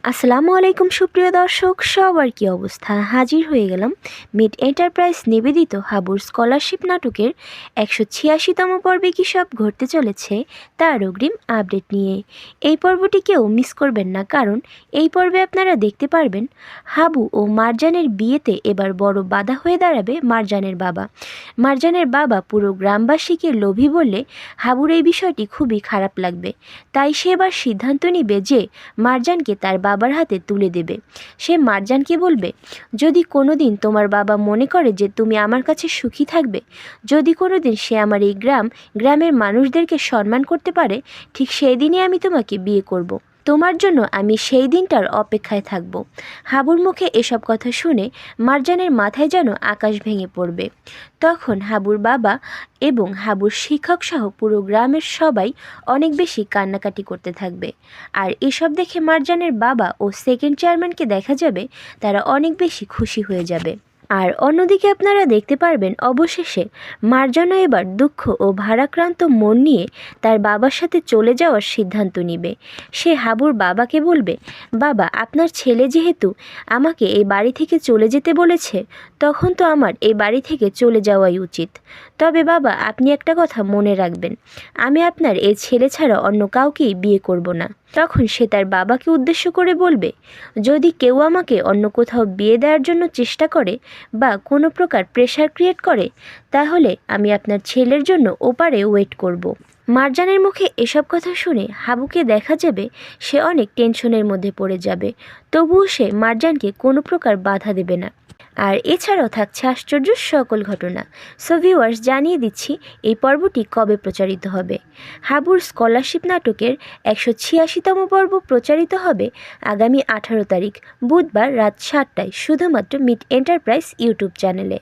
আসসালামু আলাইকুম সুপ্রিয় দর্শক, সবার কি অবস্থা? হাজির হয়ে গেলাম মিড এন্টারপ্রাইজ নিবেদিত হাবুর স্কলারশিপ নাটকের 186তম পর্বে কী সব ঘটতে চলেছে তার অগ্রিম আপডেট নিয়ে। এই পর্বটি কেউ মিস করবেন না, কারণ এই পর্বে আপনারা দেখতে পারবেন হাবু ও মারজানের বিয়েতে এবার বড় বাধা হয়ে দাঁড়াবে মারজানের বাবা। মারজানের বাবা পুরো গ্রামবাসীকে লোভী বললে হাবুর এই বিষয়টি খুবই খারাপ লাগবে, তাই সে এবার সিদ্ধান্ত নিবে যে মারজানকে তার বাবার হাতে তুলে দেবে। সে মারজানকে বলবে, যদি কোনো দিন তোমার বাবা মনে করে যে তুমি আমার কাছে সুখী থাকবে, যদি কোনো দিন সে আমার এই গ্রামের মানুষদেরকে সম্মান করতে পারে, ঠিক সেই দিনই আমি তোমাকে বিয়ে করব। তোমার জন্য আমি সেই দিনটার অপেক্ষায় থাকব। হাবুর মুখে এসব কথা শুনে মারজানের মাথায় যেন আকাশ ভেঙে পড়বে। তখন হাবুর বাবা এবং হাবুর শিক্ষক সহ পুরো গ্রামের সবাই অনেক বেশি কান্নাকাটি করতে থাকবে। আর এসব দেখে মারজানের বাবা ও সেকেন্ড চেয়ারম্যানকে দেখা যাবে তারা অনেক বেশি খুশি হয়ে যাবে। আর অন্যদিকে আপনারা দেখতে পারবেন অবশেষে মারজানও এবার দুঃখ ও ভারাক্রান্ত মন নিয়ে তার বাবার সাথে চলে যাওয়ার সিদ্ধান্ত নিবে। সে হাবুর বাবাকে বলবে, বাবা, আপনার ছেলে যেহেতু আমাকে এই বাড়ি থেকে চলে যেতে বলেছে, তখন তো আমার এই বাড়ি থেকে চলে যাওয়াই উচিত। তবে বাবা, আপনি একটা কথা মনে রাখবেন, আমি আপনার এই ছেলে ছাড়া অন্য কাউকেই বিয়ে করব না। তখন সে তার বাবাকে উদ্দেশ্য করে বলবে, যদি কেউ আমাকে অন্য কোথাও বিয়ে দেওয়ার জন্য চেষ্টা করে বা কোনো প্রকার প্রেশার ক্রিয়েট করে, তাহলে আমি আপনার ছেলের জন্য ওপারে ওয়েট করব। মারজানের মুখে এসব কথা শুনে হাবুকে দেখা যাবে সে অনেক টেনশনের মধ্যে পড়ে যাবে, তবুও সে মারজানকে কোনো প্রকার বাধা দেবে না। আর এছাড়াও থাকছে আশ্চর্য সকল ঘটনা। সো ভিউয়ার্স, জানিয়ে দিচ্ছি এই পর্বটি কবে প্রচারিত হবে। হাবুর স্কলারশিপ নাটকের 186তম পর্ব প্রচারিত হবে আগামী 18 তারিখ বুধবার রাত 7টায় শুধুমাত্র মিড এন্টারপ্রাইজ ইউটিউব চ্যানেলে।